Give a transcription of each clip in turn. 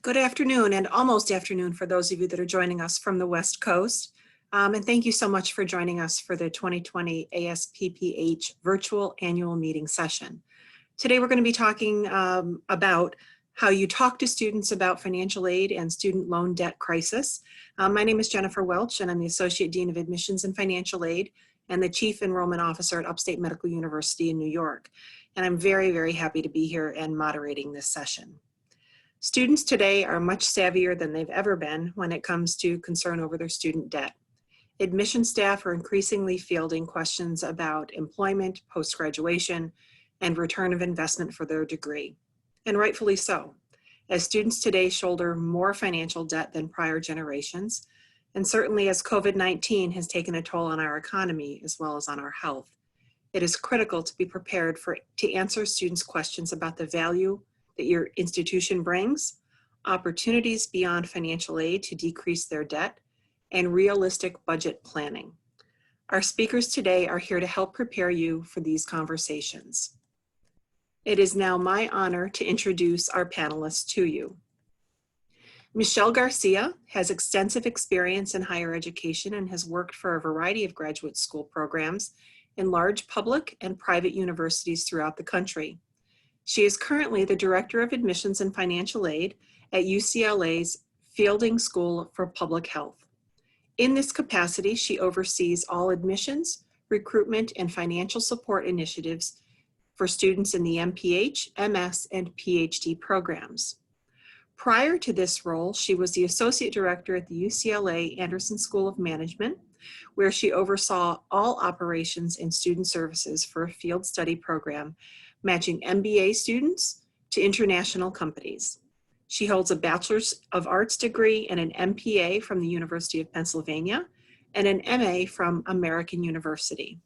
Good afternoon and almost afternoon for those of you that are joining us from the West Coast. And thank you so much for joining us for the 2020 ASPPH virtual annual meeting session. Today we're going to be talking about how you talk to students about financial aid and student loan debt crisis. My name is Jennifer Welch and I'm the Associate Dean of Admissions and Financial Aid and the Chief Enrollment Officer at Upstate Medical University in New York. And I'm very, very happy to be here and moderating this session. Students today are much savvier than they've ever been when it comes to concern over their student debt. Admission staff are increasingly fielding questions about employment, post-graduation, and return of investment for their degree, and rightfully so, as students today shoulder more financial debt than prior generations, and certainly as COVID-19 has taken a toll on our economy as well as on our health. It is critical to be prepared to answer students' questions about the value that your institution brings, opportunities beyond financial aid to decrease their debt, and realistic budget planning. Our speakers today are here to help prepare you for these conversations. It is now my honor to introduce our panelists to you. Michelle Garcia has extensive experience in higher education and has worked for a variety of graduate school programs in large public and private universities throughout the country. She is currently the Director of Admissions and Financial Aid at UCLA's Fielding School for Public Health. In this capacity, she oversees all admissions, recruitment, and financial support initiatives for students in the MPH, MS, and PhD programs. Prior to this role, she was the Associate Director at the UCLA Anderson School of Management, where she oversaw all operations and student services for a field study program matching MBA students to international companies. She holds a Bachelor's of Arts degree and an MPA from the University of Pennsylvania and an MA from American University.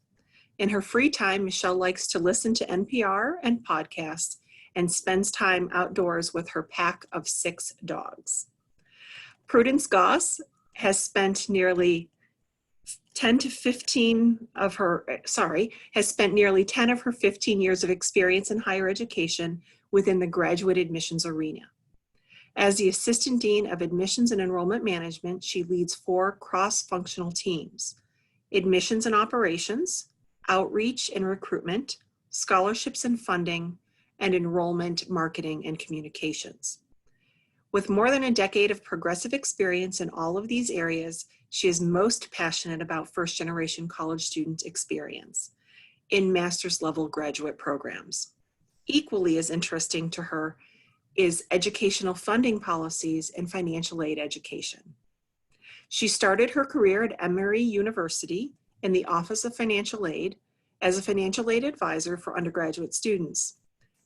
In her free time, Michelle likes to listen to NPR and podcasts and spends time outdoors with her pack of 6 dogs. Prudence Goss has spent nearly 10 of her 15 years of experience in higher education within the graduate admissions arena. As the Assistant Dean of Admissions and Enrollment Management, she leads 4 cross-functional teams: admissions and operations, outreach and recruitment, scholarships and funding, and enrollment, marketing, and communications. With more than a decade of progressive experience in all of these areas, she is most passionate about first-generation college student experience in master's level graduate programs. Equally as interesting to her is educational funding policies and financial aid education. She started her career at Emory University in the Office of Financial Aid as a financial aid advisor for undergraduate students.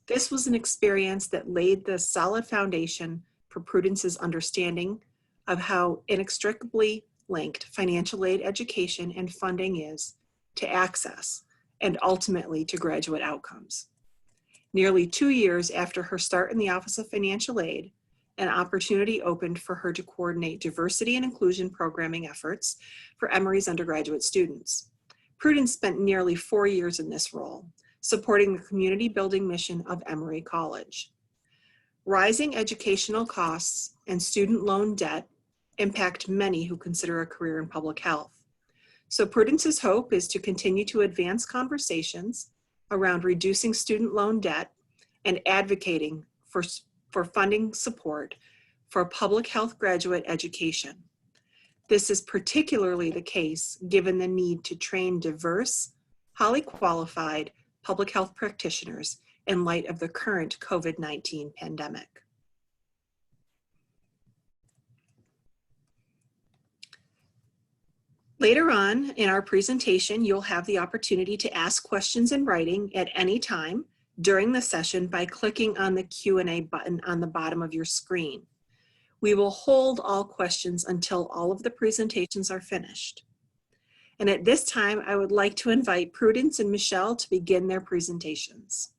This was an experience that laid the solid foundation for Prudence's understanding of how inextricably linked financial aid education and funding is to access and ultimately to graduate outcomes. Nearly 2 years after her start in the Office of Financial Aid, an opportunity opened for her to coordinate diversity and inclusion programming efforts for Emory's undergraduate students. Prudence spent nearly 4 years in this role, supporting the community building mission of Emory College. Rising educational costs and student loan debt impact many who consider a career in public health. So Prudence's hope is to continue to advance conversations around reducing student loan debt and advocating for funding support for public health graduate education. This is particularly the case given the need to train diverse, highly qualified public health practitioners in light of the current COVID-19 pandemic. Later on in our presentation, you'll have the opportunity to ask questions in writing at any time during the session by clicking on the Q&A button on the bottom of your screen. We will hold all questions until all of the presentations are finished. And at this time, I would like to invite Prudence and Michelle to begin their presentations.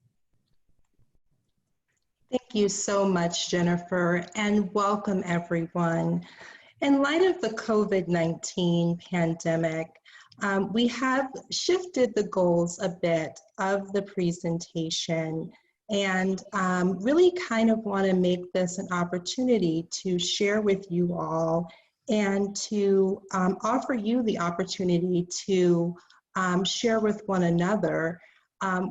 Thank you so much, Jennifer, and welcome everyone. In light of the COVID-19 pandemic, we have shifted the goals a bit of the presentation and really kind of want to make this an opportunity to share with you all and to offer you the opportunity to share with one another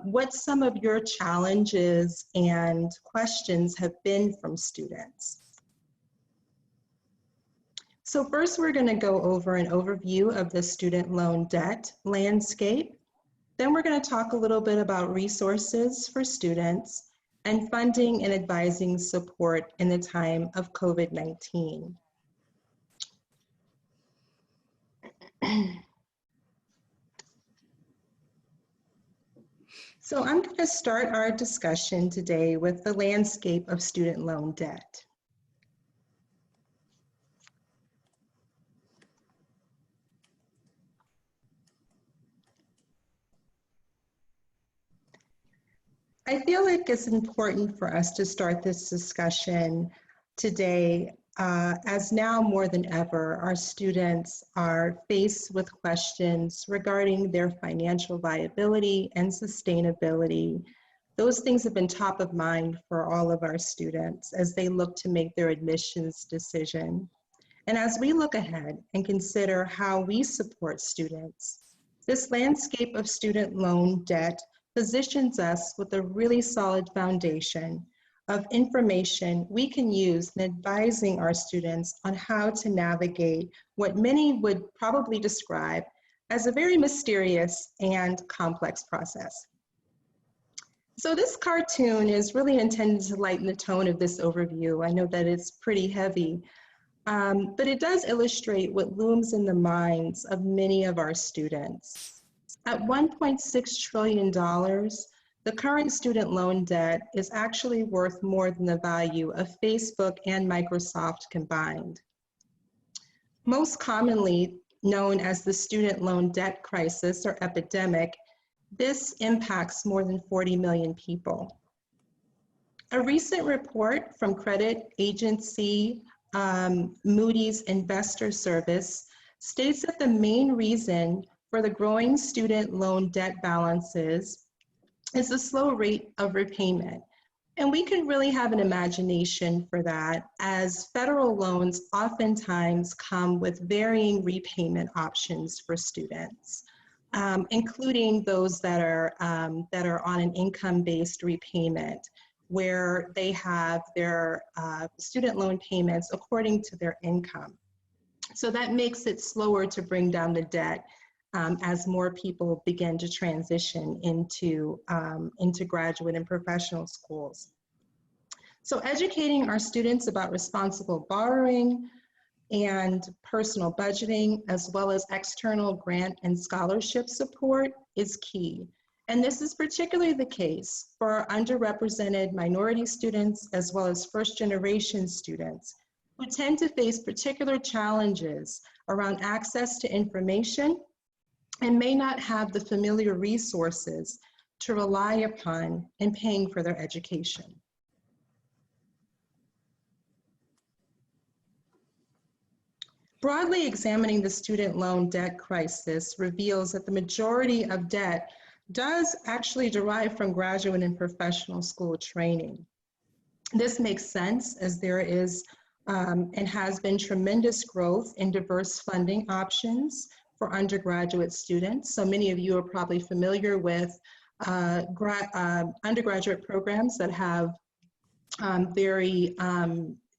what some of your challenges and questions have been from students. So first, we're going to go over an overview of the student loan debt landscape. Then we're going to talk a little bit about resources for students and funding and advising support in the time of COVID-19. So I'm going to start our discussion today with the landscape of student loan debt. I feel like it's important for us to start this discussion today, as now more than ever, our students are faced with questions regarding their financial viability and sustainability. Those things have been top of mind for all of our students as they look to make their admissions decision. And as we look ahead and consider how we support students, this landscape of student loan debt positions us with a really solid foundation of information we can use in advising our students on how to navigate what many would probably describe as a very mysterious and complex process. So this cartoon is really intended to lighten the tone of this overview. I know that it's pretty heavy, but it does illustrate what looms in the minds of many of our students. At $1.6 trillion, the current student loan debt is actually worth more than the value of Facebook and Microsoft combined. Most commonly known as the student loan debt crisis or epidemic, this impacts more than 40 million people. A recent report from credit agency Moody's Investor Service states that the main reason for the growing student loan debt balances is the slow rate of repayment. And we can really have an imagination for that, as federal loans oftentimes come with varying repayment options for students, including those that are on an income-based repayment, where they have their student loan payments according to their income. So that makes it slower to bring down the debt as more people begin to transition into graduate and professional schools. So educating our students about responsible borrowing and personal budgeting, as well as external grant and scholarship support, is key. And this is particularly the case for underrepresented minority students, as well as first-generation students, who tend to face particular challenges around access to information and may not have the familiar resources to rely upon in paying for their education. Broadly examining the student loan debt crisis reveals that the majority of debt does actually derive from graduate and professional school training. This makes sense, as there is and has been tremendous growth in diverse funding options for undergraduate students. So many of you are probably familiar with undergraduate programs that have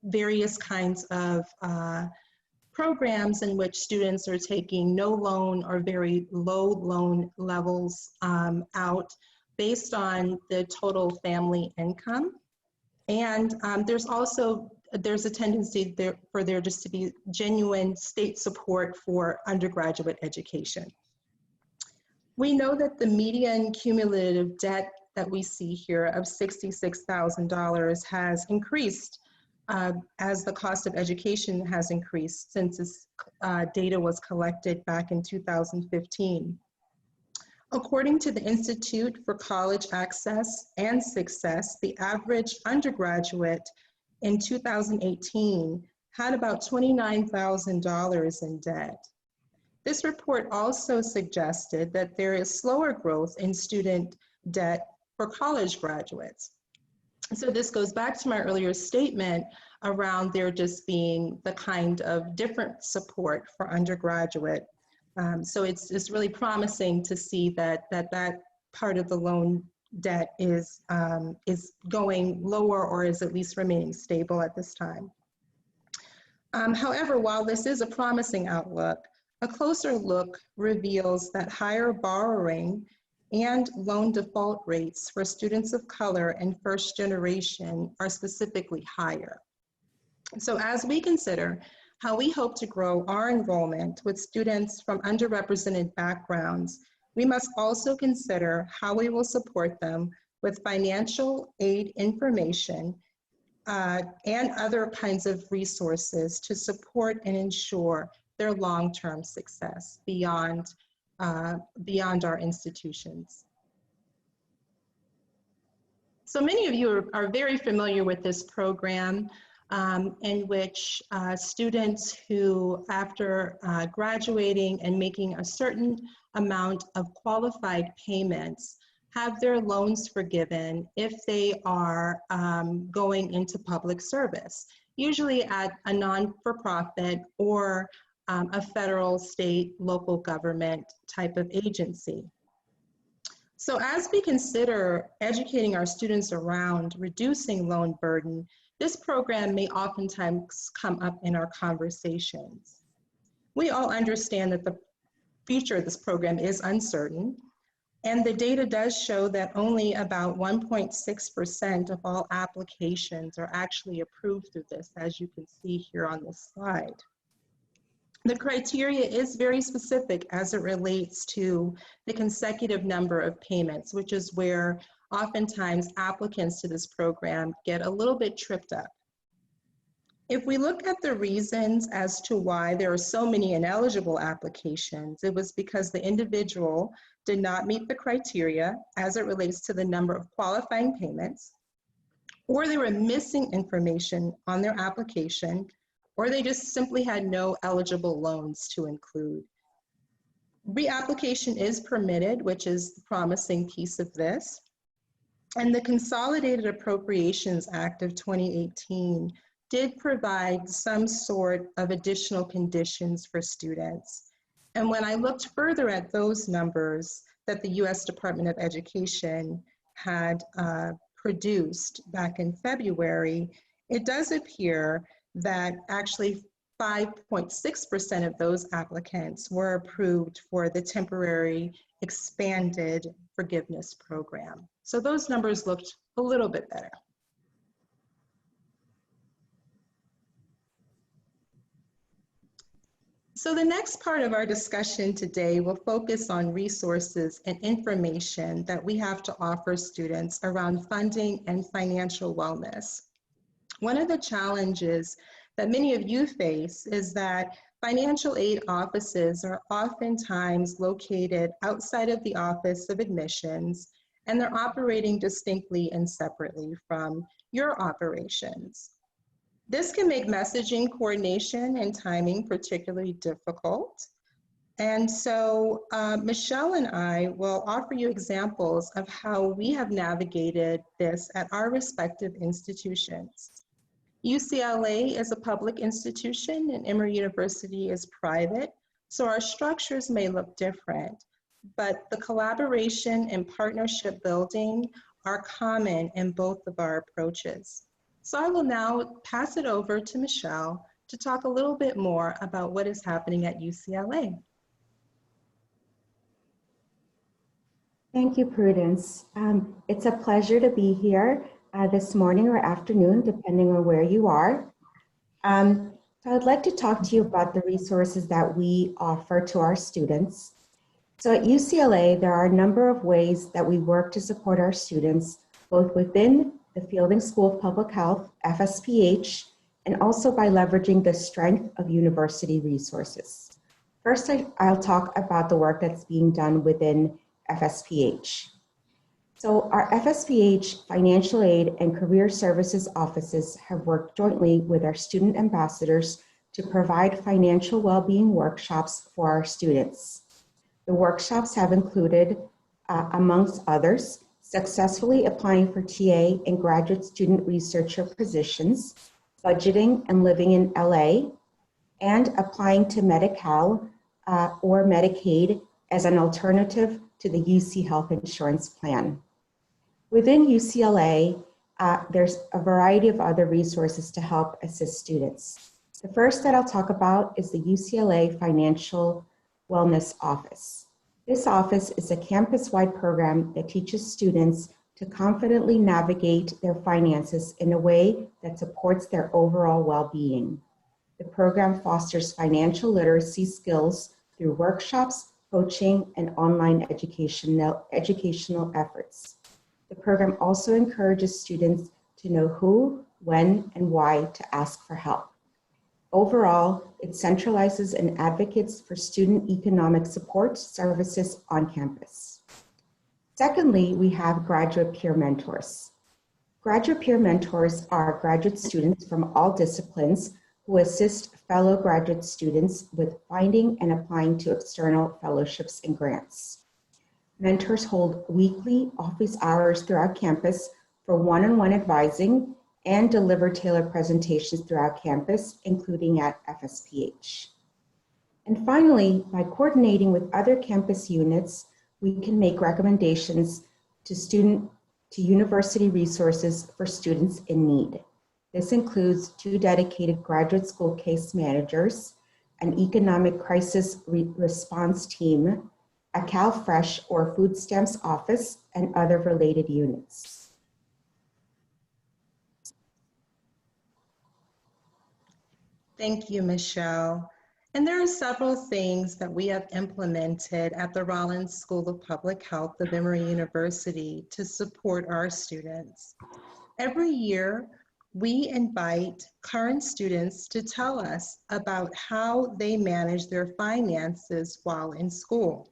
various kinds of programs in which students are taking no loan or very low loan levels out based on the total family income. And there's a tendency for there just to be genuine state support for undergraduate education. We know that the median cumulative debt that we see here of $66,000 has increased as the cost of education has increased since this data was collected back in 2015. According to the Institute for College Access and Success, the average undergraduate in 2018 had about $29,000 in debt. This report also suggested that there is slower growth in student debt for college graduates. So this goes back to my earlier statement around there just being the kind of different support for undergraduate. So it's really promising to see that part of the loan debt is going lower, or is at least remaining stable at this time. However, while this is a promising outlook, a closer look reveals that higher borrowing and loan default rates for students of color and first generation are specifically higher. So as we consider how we hope to grow our enrollment with students from underrepresented backgrounds, we must also consider how we will support them with financial aid information and other kinds of resources to support and ensure their long-term success beyond our institutions. So many of you are very familiar with this program in which students who, after graduating and making a certain amount of qualified payments, have their loans forgiven if they are going into public service, usually at a non-for-profit or a federal, state, local government type of agency. So as we consider educating our students around reducing loan burden, this program may oftentimes come up in our conversations. We all understand that the future of this program is uncertain, and the data does show that only about 1.6% of all applications are actually approved through this, as you can see here on this slide. The criteria is very specific as it relates to the consecutive number of payments, which is where oftentimes applicants to this program get a little bit tripped up. If we look at the reasons as to why there are so many ineligible applications, it was because the individual did not meet the criteria as it relates to the number of qualifying payments, or they were missing information on their application, or they just simply had no eligible loans to include. Reapplication is permitted, which is the promising piece of this. And the Consolidated Appropriations Act of 2018 did provide some sort of additional conditions for students. And when I looked further at those numbers that the US Department of Education had produced back in February, it does appear that actually 5.6% of those applicants were approved for the temporary expanded forgiveness program. So those numbers looked a little bit better. So the next part of our discussion today will focus on resources and information that we have to offer students around funding and financial wellness. One of the challenges that many of you face is that financial aid offices are oftentimes located outside of the Office of Admissions, and they're operating distinctly and separately from your operations. This can make messaging coordination and timing particularly difficult. And so Michelle and I will offer you examples of how we have navigated this at our respective institutions. UCLA is a public institution and Emory University is private, so our structures may look different, but the collaboration and partnership building are common in both of our approaches. So I will now pass it over to Michelle to talk a little bit more about what is happening at UCLA. Thank you, Prudence. It's a pleasure to be here this morning or afternoon, depending on where you are. So I'd like to talk to you about the resources that we offer to our students. So at UCLA, there are a number of ways that we work to support our students, both within the Fielding School of Public Health, FSPH, and also by leveraging the strength of university resources. First, I'll talk about the work that's being done within FSPH. So our FSPH Financial Aid and Career Services offices have worked jointly with our student ambassadors to provide financial well-being workshops for our students. The workshops have included, amongst others, successfully applying for TA and graduate student researcher positions, budgeting and living in LA, and applying to Medi-Cal or Medicaid as an alternative to the UC health insurance plan. Within UCLA, there's a variety of other resources to help assist students. The first that I'll talk about is the UCLA Financial Wellness Office. This office is a campus-wide program that teaches students to confidently navigate their finances in a way that supports their overall well-being. The program fosters financial literacy skills through workshops, coaching, and online educational efforts. The program also encourages students to know who, when, and why to ask for help. Overall, it centralizes and advocates for student economic support services on campus. Secondly, we have graduate peer mentors. Graduate peer mentors are graduate students from all disciplines who assist fellow graduate students with finding and applying to external fellowships and grants. Mentors hold weekly office hours throughout campus for one-on-one advising and deliver tailored presentations throughout campus, including at FSPH. And finally, by coordinating with other campus units, we can make recommendations to university resources for students in need. This includes 2 dedicated graduate school case managers, an economic crisis response team, a CalFresh or food stamps office, and other related units. Thank you, Michelle. And there are several things that we have implemented at the Rollins School of Public Health of Emory University to support our students. Every year, we invite current students to tell us about how they manage their finances while in school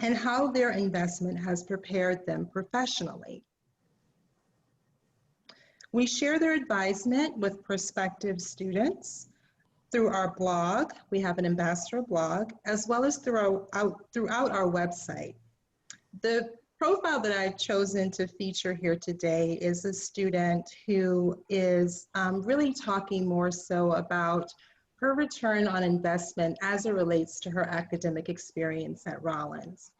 and how their investment has prepared them professionally. We share their advisement with prospective students through our blog. We have an ambassador blog, as well as throughout our website. The profile that I've chosen to feature here today is a student who is really talking more so about her return on investment as it relates to her academic experience at Rollins.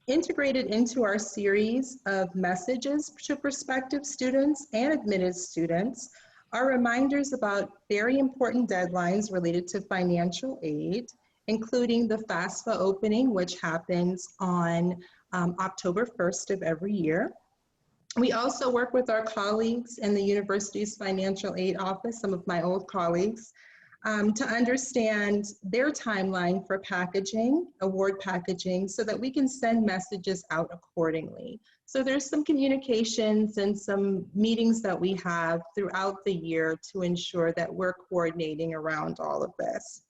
Integrated into our series of messages to prospective students and admitted students are reminders about very important deadlines related to financial aid, including the FAFSA opening, which happens on October 1st of every year. We also work with our colleagues in the university's financial aid office, some of my old colleagues, to understand their timeline for packaging, award packaging, so that we can send messages out accordingly. So there's some communications and some meetings that we have throughout the year to ensure that we're coordinating around all of this.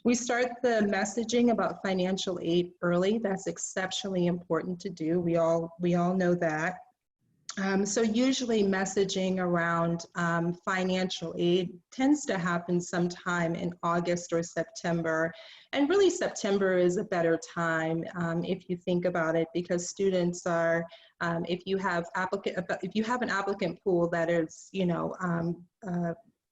We start the messaging about financial aid early. That's exceptionally important to do. We all know that. So usually messaging around financial aid tends to happen sometime in August or September. And really September is a better time if you think about it, because students are, if you have an applicant pool that is,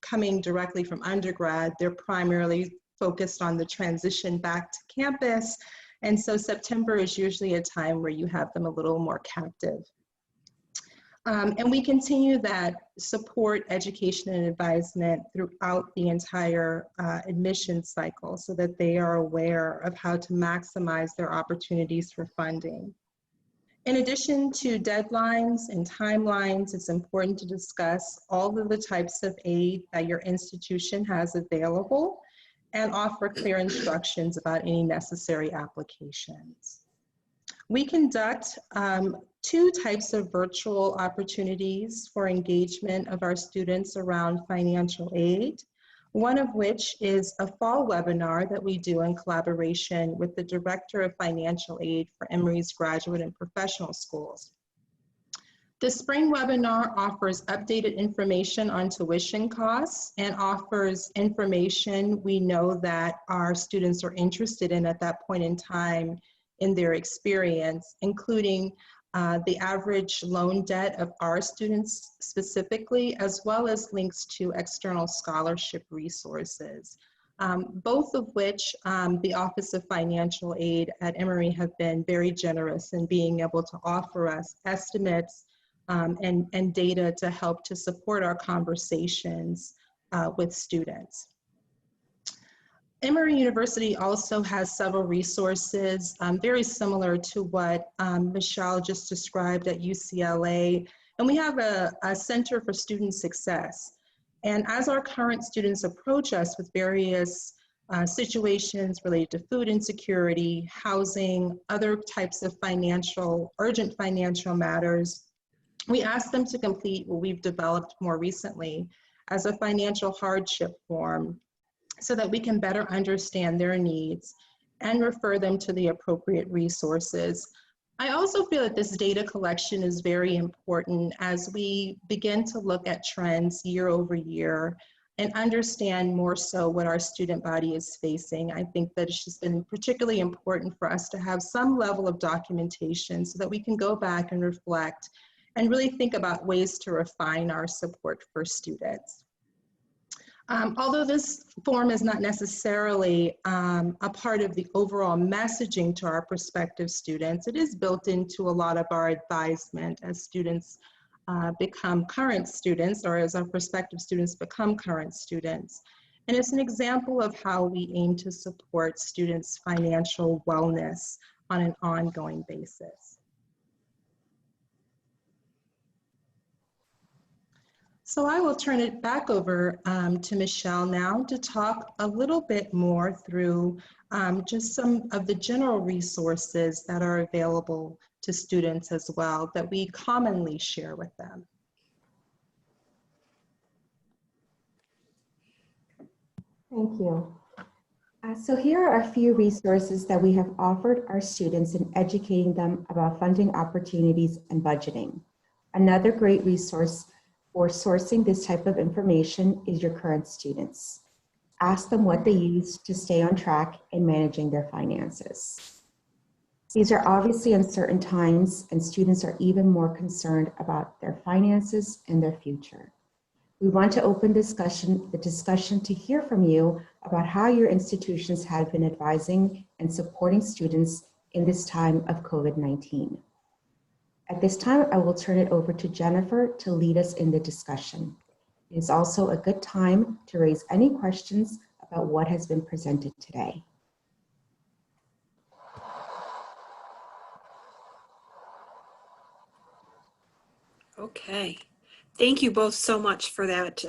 coming directly from undergrad, they're primarily focused on the transition back to campus. And so September is usually a time where you have them a little more captive. And we continue that support, education, and advisement throughout the entire admission cycle so that they are aware of how to maximize their opportunities for funding. In addition to deadlines and timelines, it's important to discuss all of the types of aid that your institution has available and offer clear instructions about any necessary applications. We conduct 2 types of virtual opportunities for engagement of our students around financial aid, one of which is a fall webinar that we do in collaboration with the Director of Financial Aid for Emory's graduate and professional schools. The spring webinar offers updated information on tuition costs and offers information we know that our students are interested in at that point in time in their experience, including the average loan debt of our students specifically, as well as links to external scholarship resources, both of which the Office of Financial Aid at Emory have been very generous in being able to offer us estimates and data to help to support our conversations with students. Emory University also has several resources very similar to what Michelle just described at UCLA. And we have a Center for Student Success. And as our current students approach us with various situations related to food insecurity, housing, other types of urgent financial matters, we ask them to complete what we've developed more recently as a financial hardship form, so that we can better understand their needs and refer them to the appropriate resources. I also feel that this data collection is very important as we begin to look at trends year over year and understand more so what our student body is facing. I think that it's just been particularly important for us to have some level of documentation so that we can go back and reflect and really think about ways to refine our support for students. Although this form is not necessarily a part of the overall messaging to our prospective students, it is built into a lot of our advisement as students become current students, or as our prospective students become current students. And it's an example of how we aim to support students' financial wellness on an ongoing basis. So I will turn it back over to Michelle now to talk a little bit more through just some of the general resources that are available to students as well that we commonly share with them. Thank you. So here are a few resources that we have offered our students in educating them about funding opportunities and budgeting. Another great resource for sourcing this type of information is your current students. Ask them what they use to stay on track in managing their finances. These are obviously uncertain times, and students are even more concerned about their finances and their future. We want to open the discussion to hear from you about how your institutions have been advising and supporting students in this time of COVID-19. At this time, I will turn it over to Jennifer to lead us in the discussion. It is also a good time to raise any questions about what has been presented today. Okay. Thank you both so much for that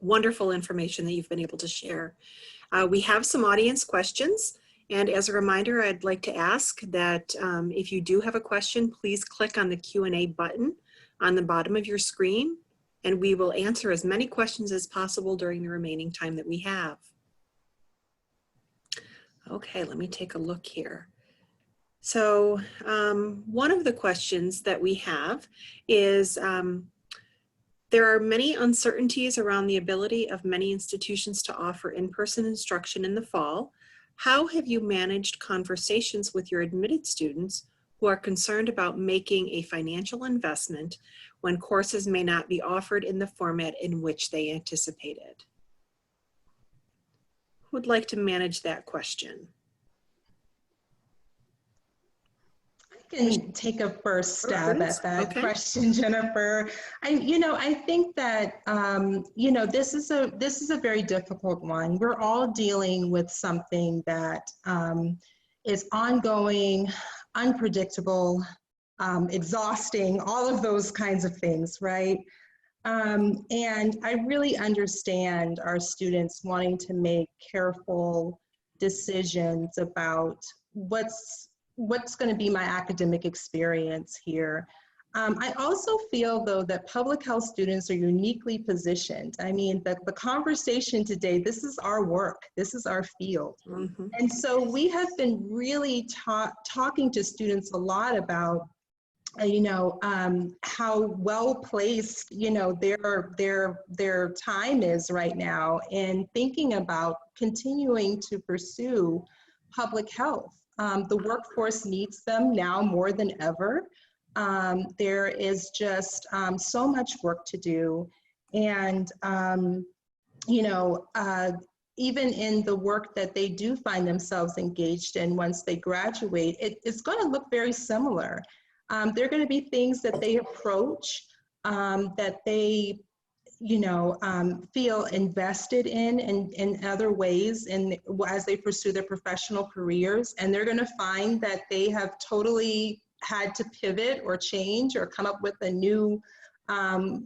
wonderful information that you've been able to share. We have some audience questions. And as a reminder, I'd like to ask that if you do have a question, please click on the Q&A button on the bottom of your screen, and we will answer as many questions as possible during the remaining time that we have. Okay, let me take a look here. So one of the questions that we have is, there are many uncertainties around the ability of many institutions to offer in-person instruction in the fall. How have you managed conversations with your admitted students who are concerned about making a financial investment when courses may not be offered in the format in which they anticipated? Who would like to manage that question? I can take a first stab at that question, Jennifer. I think that this is a very difficult one. We're all dealing with something that is ongoing, unpredictable, exhausting, all of those kinds of things, right? And I really understand our students wanting to make careful decisions about what's going to be my academic experience here. I also feel, though, that public health students are uniquely positioned. I mean, the conversation today, this is our work, this is our field. Mm-hmm. And so we have been really talking to students a lot about how well placed, their time is right now in thinking about continuing to pursue public health. The workforce needs them now more than ever. There is just so much work to do. And, you know, even in the work that they do find themselves engaged in once they graduate, it's going to look very similar. There are going to be things that they approach that they, you know, feel invested in other ways as they pursue their professional careers. And they're going to find that they have totally had to pivot or change or come up with a new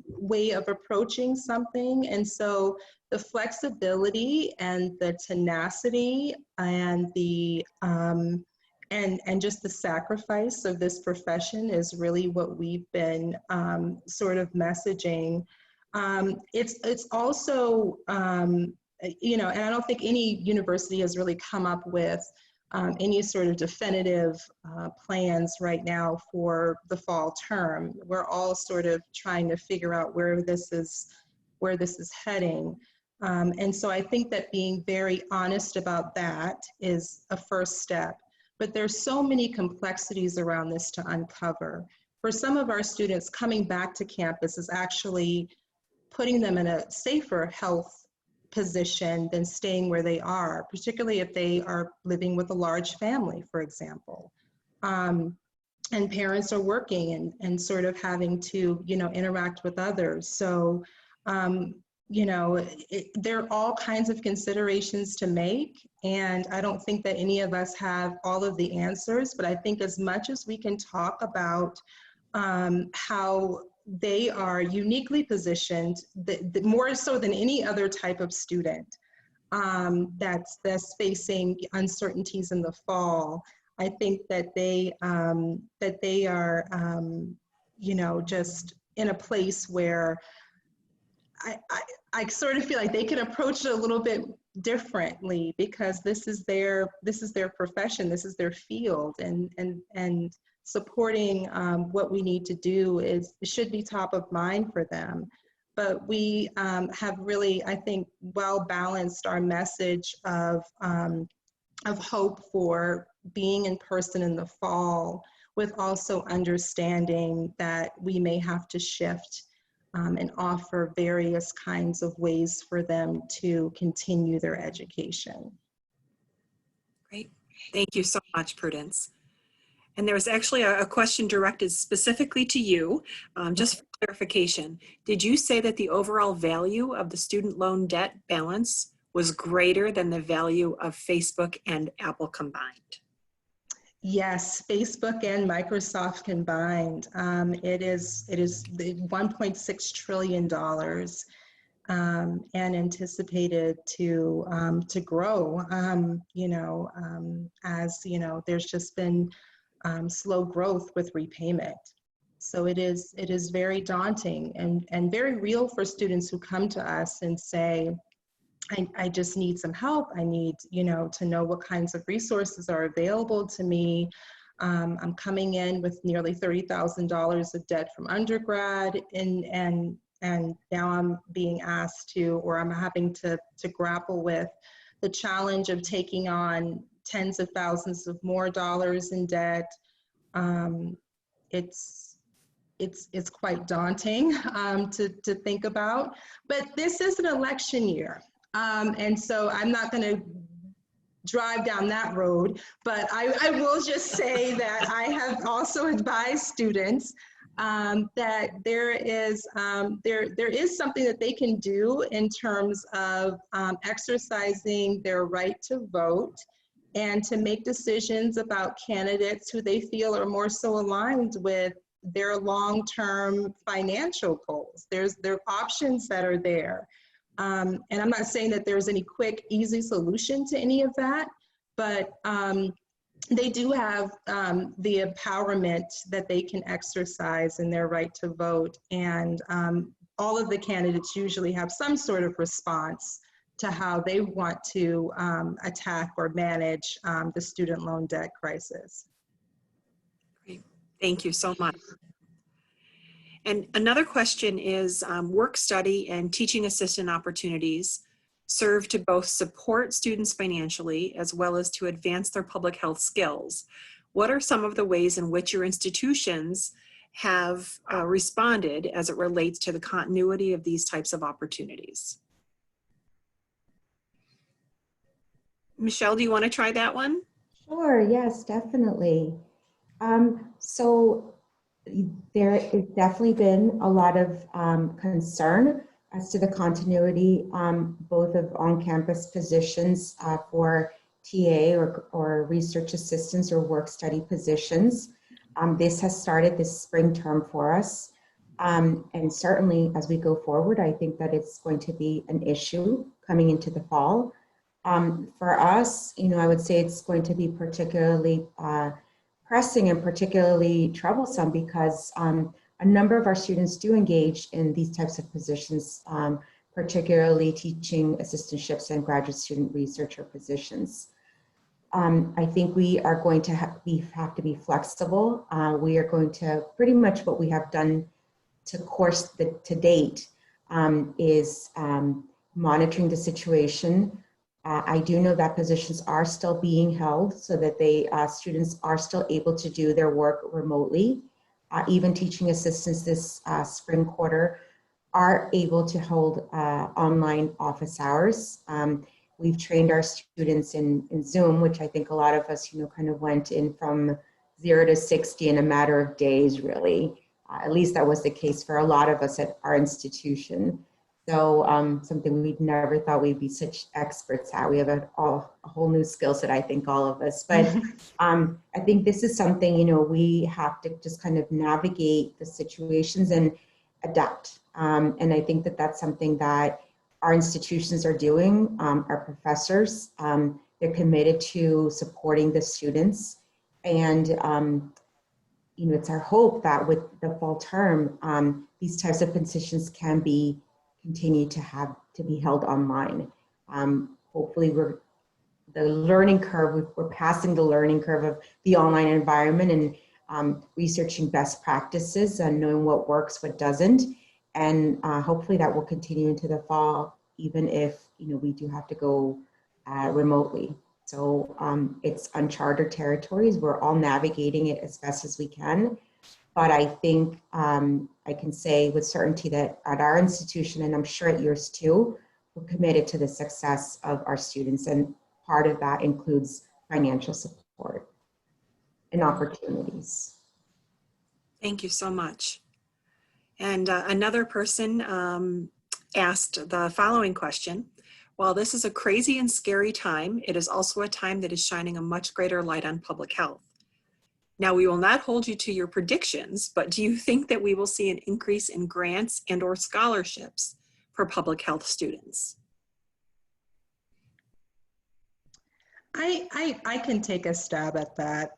way of approaching something. And so the flexibility and the tenacity and the and just the sacrifice of this profession is really what we've been sort of messaging. It's also, you know, and I don't think any university has really come up with any sort of definitive plans right now for the fall term. We're all sort of trying to figure out where this is heading. And so I think that being very honest about that is a first step. But there's so many complexities around this to uncover. For some of our students, coming back to campus is actually putting them in a safer health position than staying where they are, particularly if they are living with a large family, for example. And parents are working and sort of having to, you know, interact with others. So, you know, there are all kinds of considerations to make. And I don't think that any of us have all of the answers, but I think as much as we can talk about how they are uniquely positioned, more so than any other type of student that's facing uncertainties in the fall. I think that they are, you know, just in a place where I sort of feel like they can approach it a little bit differently because this is their profession, this is their field, and supporting what we need to do should be top of mind for them. But we have really, I think, well balanced our message of hope for being in person in the fall, with also understanding that we may have to shift and offer various kinds of ways for them to continue their education. Great. Thank you so much, Prudence. And there was actually a question directed specifically to you, just for clarification. Did you say that the overall value of the student loan debt balance was greater than the value of Facebook and Apple combined? Yes, Facebook and Microsoft combined. It is the $1.6 trillion and anticipated to grow. You know, as you know, there's just been slow growth with repayment. So it is very daunting and very real for students who come to us and say, I just need some help. I need, you know, to know what kinds of resources are available to me. I'm coming in with nearly $30,000 of debt from undergrad, and now I'm being asked to, or I'm having to grapple with the challenge of taking on tens of thousands of more dollars in debt. It's quite daunting to think about, but this is an election year. And so I'm not going to drive down that road, but I will just say that I have also advised students that there is something that they can do in terms of exercising their right to vote and to make decisions about candidates who they feel are more so aligned with their long-term financial goals. There are options that are there. And I'm not saying that there's any quick, easy solution to any of that, but they do have the empowerment that they can exercise in their right to vote. And all of the candidates usually have some sort of response to how they want to attack or manage the student loan debt crisis. Great. Thank you so much. And another question is, work study and teaching assistant opportunities serve to both support students financially as well as to advance their public health skills. What are some of the ways in which your institutions have responded as it relates to the continuity of these types of opportunities? Michelle, do you want to try that one? Sure, yes, definitely. So there has definitely been a lot of concern as to the continuity both of on-campus positions for TA or research assistants or work study positions. This has started this spring term for us. And certainly as we go forward, I think that it's going to be an issue coming into the fall. For us, I would say it's going to be particularly pressing and particularly troublesome because a number of our students do engage in these types of positions, particularly teaching assistantships and graduate student researcher positions. I think we are going to have to be flexible. We are going to pretty much what we have done to date is monitoring the situation. I do know that positions are still being held so that students are still able to do their work remotely. Even teaching assistants this spring quarter are able to hold online office hours. We've trained our students in Zoom, which I think a lot of us, kind of went in from 0 to 60 in a matter of days, really. At least that was the case for a lot of us at our institution. So something we'd never thought we'd be such experts at. We have a whole new skill set, I think, all of us. But I think this is something, we have to just kind of navigate the situations and adapt. And I think that that's something that our institutions are doing, our professors. They're committed to supporting the students. And it's our hope that with the fall term, these types of positions can continue to be held online. Hopefully we're passing the learning curve of the online environment and researching best practices and knowing what works, what doesn't. And hopefully that will continue into the fall, even if, we do have to go remotely. So it's uncharted territories. We're all navigating it as best as we can. But I think I can say with certainty that at our institution, and I'm sure at yours too, we're committed to the success of our students. And part of that includes financial support and opportunities. Thank you so much. And another person asked the following question. While this is a crazy and scary time, it is also a time that is shining a much greater light on public health. Now, we will not hold you to your predictions, but do you think that we will see an increase in grants and/or scholarships for public health students? I can take a stab at that,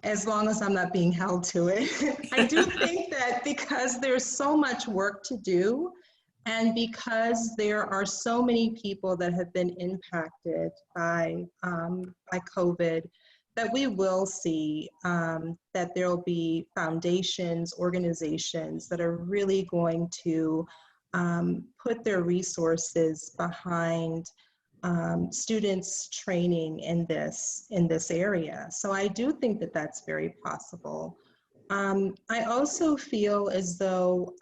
as long as I'm not being held to it. I do think that because there's so much work to do, and because there are so many people that have been impacted by COVID, that we will see that there will be foundations, organizations that are really going to put their resources behind students training in this area. So I do think that that's very possible. I also feel as though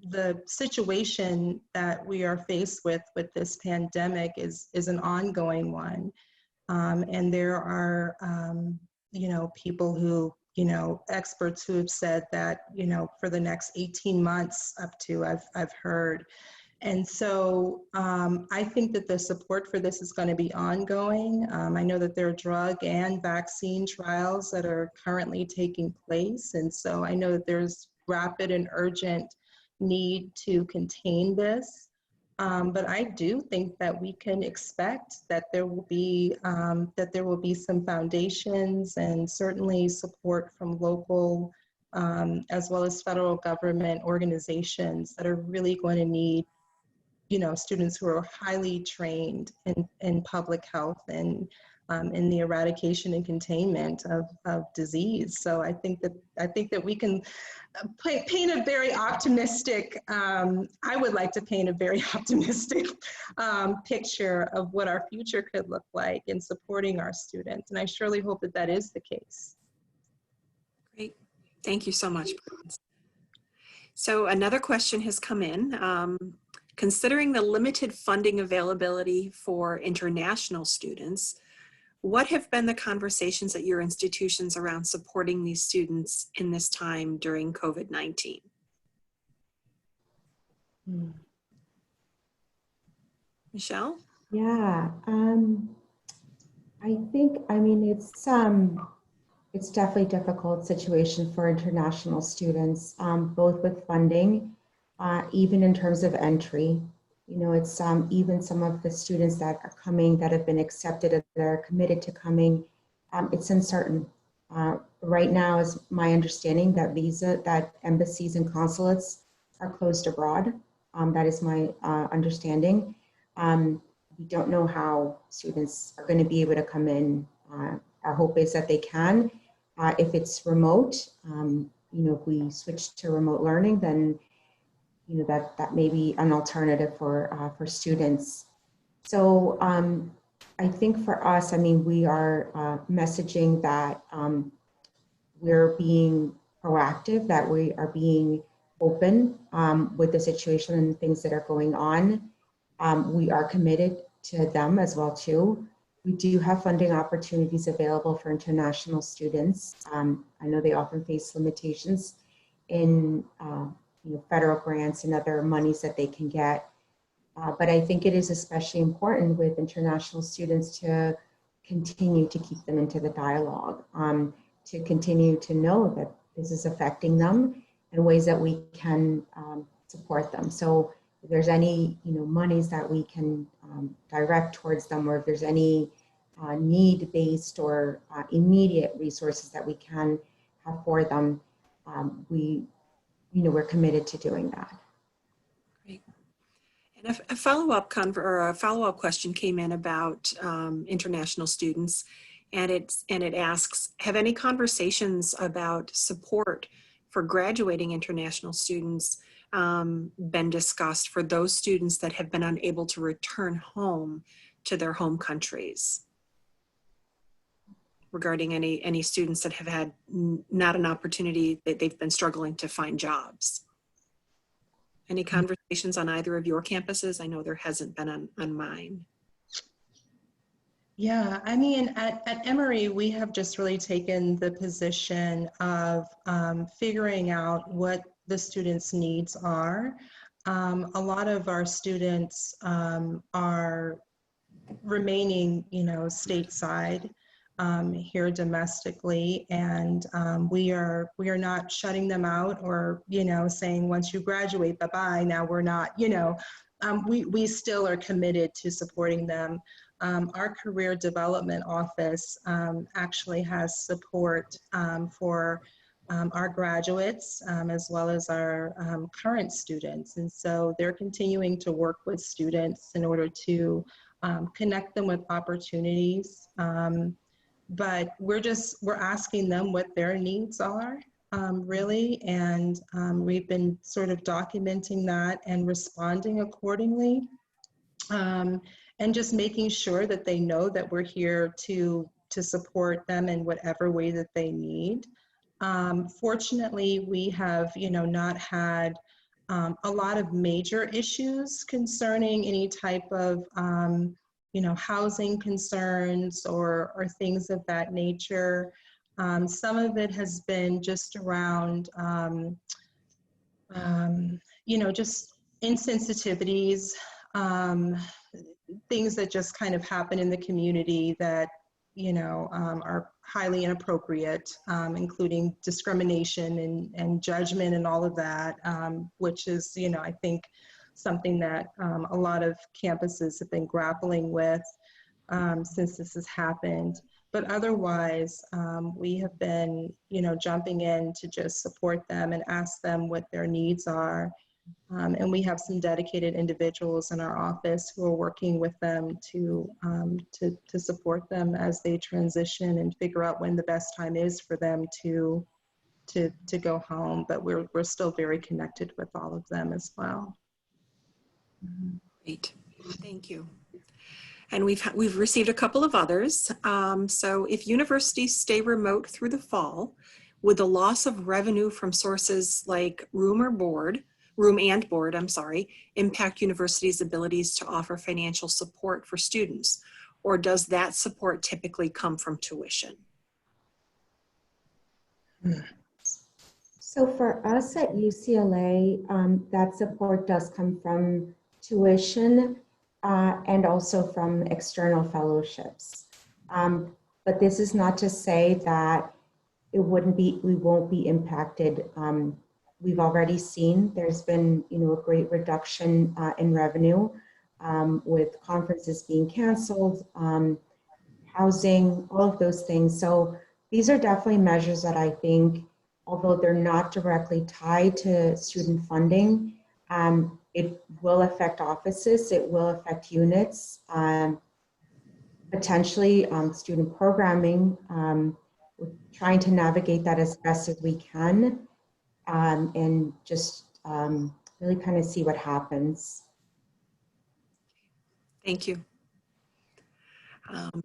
the situation that we are faced with this pandemic is an ongoing one, and there are people who experts who have said that for the next 18 months up to I've heard. And so I think that the support for this is going to be ongoing. I know that there are drug and vaccine trials that are currently taking place. And so I know that there's rapid and urgent need to contain this. But I do think that we can expect that there will be some foundations and certainly support from local as well as federal government organizations that are really going to need students who are highly trained in public health and in the eradication and containment of disease. So I think that we can paint a very optimistic, I would like to paint a very optimistic picture of what our future could look like in supporting our students. And I surely hope that that is the case. Great. Thank you so much. So another question has come in. Considering the limited funding availability for international students, what have been the conversations at your institutions around supporting these students in this time during COVID-19? Michelle? Yeah, I think, I mean, it's definitely a difficult situation for international students, both with funding, even in terms of entry. You know, it's even some of the students that are coming, that have been accepted, that are committed to coming, it's uncertain. Right now is my understanding that embassies and consulates are closed abroad. That is my understanding. We don't know how students are going to be able to come in. Our hope is that they can. If it's remote, you know, if we switch to remote learning, then you know that may be an alternative for students. So I think for us, I mean, we are messaging that we're being proactive, that we are being open with the situation and things that are going on. We are committed to them as well too. We do have funding opportunities available for international students. I know they often face limitations in you know, federal grants and other monies that they can get. But I think it is especially important with international students to continue to keep them into the dialogue, to continue to know that this is affecting them in ways that we can support them. So if there's any, you know, monies that we can direct towards them, or if there's any need-based or immediate resources that we can have for them, we're committed to doing that. Great. And a follow-up question came in about international students, and it asks, have any conversations about support for graduating international students been discussed for those students that have been unable to return home to their home countries? Regarding any students that have had not an opportunity, that they've been struggling to find jobs. Any conversations on either of your campuses? I know there hasn't been on mine. Yeah, I mean, at Emory, we have just really taken the position of figuring out what the students' needs are. A lot of our students are remaining, you know, stateside here domestically, and we are not shutting them out, or, you know, saying once you graduate, bye-bye. Now we're not, you know, we still are committed to supporting them. Our career development office actually has support for our graduates as well as our current students. And so they're continuing to work with students in order to connect them with opportunities. But we're asking them what their needs are, really. And we've been sort of documenting that and responding accordingly. And just making sure that they know that we're here to support them in whatever way that they need. Fortunately, we have, you know, not had a lot of major issues concerning any type of, you know, housing concerns or things of that nature. Some of it has been just around, you know, just insensitivities, things that just kind of happen in the community that, you know, are highly inappropriate, including discrimination and judgment and all of that, which is, you know, I think something that a lot of campuses have been grappling with since this has happened. But otherwise, we have been, you know, jumping in to just support them and ask them what their needs are. And we have some dedicated individuals in our office who are working with them to support them as they transition and figure out when the best time is for them to go home. But we're still very connected with all of them as well. Great, thank you. And we've received a couple of others. So if universities stay remote through the fall, would the loss of revenue from sources like room and board, impact universities' abilities to offer financial support for students? Or does that support typically come from tuition? So for us at UCLA, that support does come from tuition and also from external fellowships. But this is not to say that we won't be impacted. We've already seen there's been, a great reduction in revenue with conferences being canceled, housing, all of those things. So these are definitely measures that I think, although they're not directly tied to student funding, it will affect offices, it will affect units, potentially student programming. We're trying to navigate that as best as we can and just really kind of see what happens. Thank you.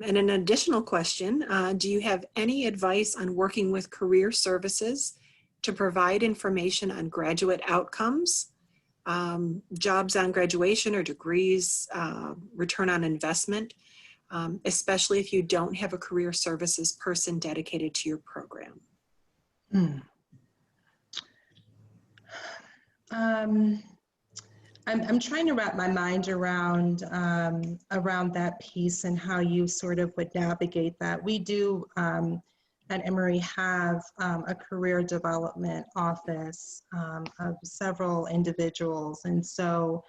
And an additional question, do you have any advice on working with career services to provide information on graduate outcomes, jobs on graduation or degrees, return on investment, especially if you don't have a career services person dedicated to your program? I'm trying to wrap my mind around that piece and how you sort of would navigate that. We do at Emory have a career development office of several individuals, and so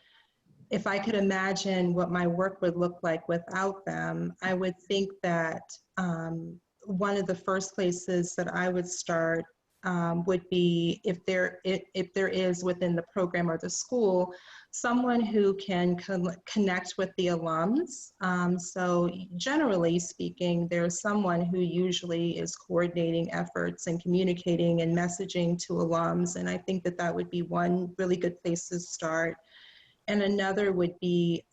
if I could imagine what my work would look like without them, I would think that one of the first places that I would start would be if there is within the program or the school someone who can connect with the alums. So generally speaking, there's someone who usually is coordinating efforts and communicating and messaging to alums, and I think that that would be one really good place to start. And another would be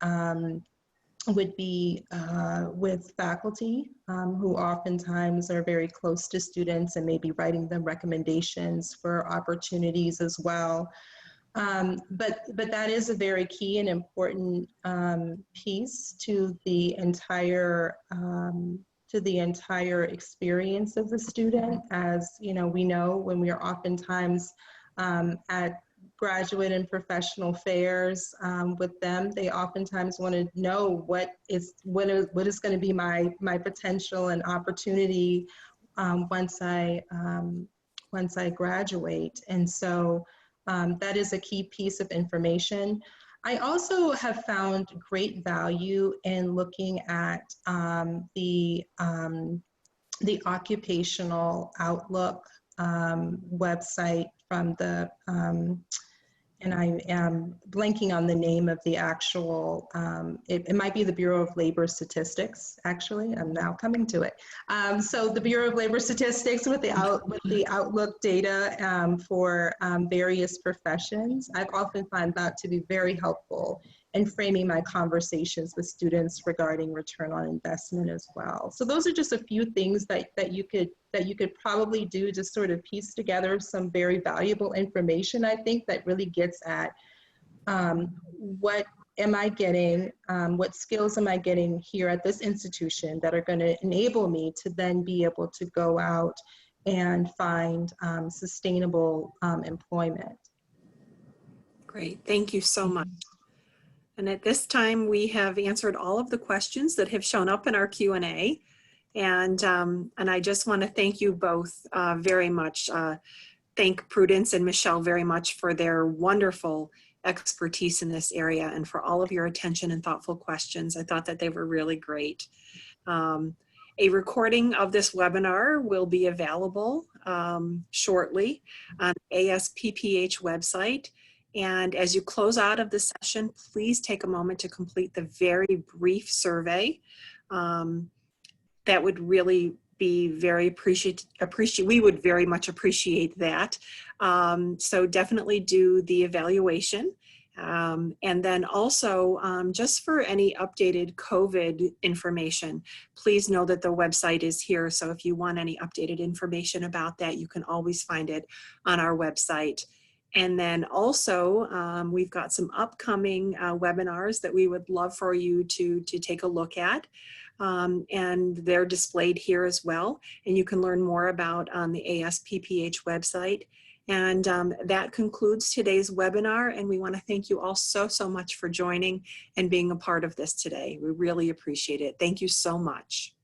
with faculty who oftentimes are very close to students and maybe writing them recommendations for opportunities as well. But that is a very key and important piece to the entire experience of the student. As you know, we know when we are oftentimes at graduate and professional fairs with them, they oftentimes want to know what is going to be my potential and opportunity once I graduate. And so that is a key piece of information. I also have found great value in looking at the Occupational Outlook website from the and I am blanking on the name of the actual, it might be the Bureau of Labor Statistics, actually. I'm now coming to it. So the Bureau of Labor Statistics with the Outlook data for various professions, I've often found that to be very helpful in framing my conversations with students regarding return on investment as well. So those are just a few things that you could probably do to sort of piece together some very valuable information, I think, that really gets at what am I getting, what skills am I getting here at this institution that are going to enable me to then be able to go out and find sustainable employment. Great, thank you so much. And at this time, we have answered all of the questions that have shown up in our Q&A. And I just want to thank you both very much. Thank Prudence and Michelle very much for their wonderful expertise in this area and for all of your attention and thoughtful questions. I thought that they were really great. A recording of this webinar will be available shortly on ASPPH website. And as you close out of the session, please take a moment to complete the very brief survey. That would really be very we would very much appreciate that. So definitely do the evaluation. And then also, just for any updated COVID information, please know that the website is here. So if you want any updated information about that, you can always find it on our website. And then also, we've got some upcoming webinars that we would love for you to take a look at. And they're displayed here as well. And you can learn more about on the ASPPH website. And that concludes today's webinar. And we want to thank you all so much for joining and being a part of this today. We really appreciate it. Thank you so much.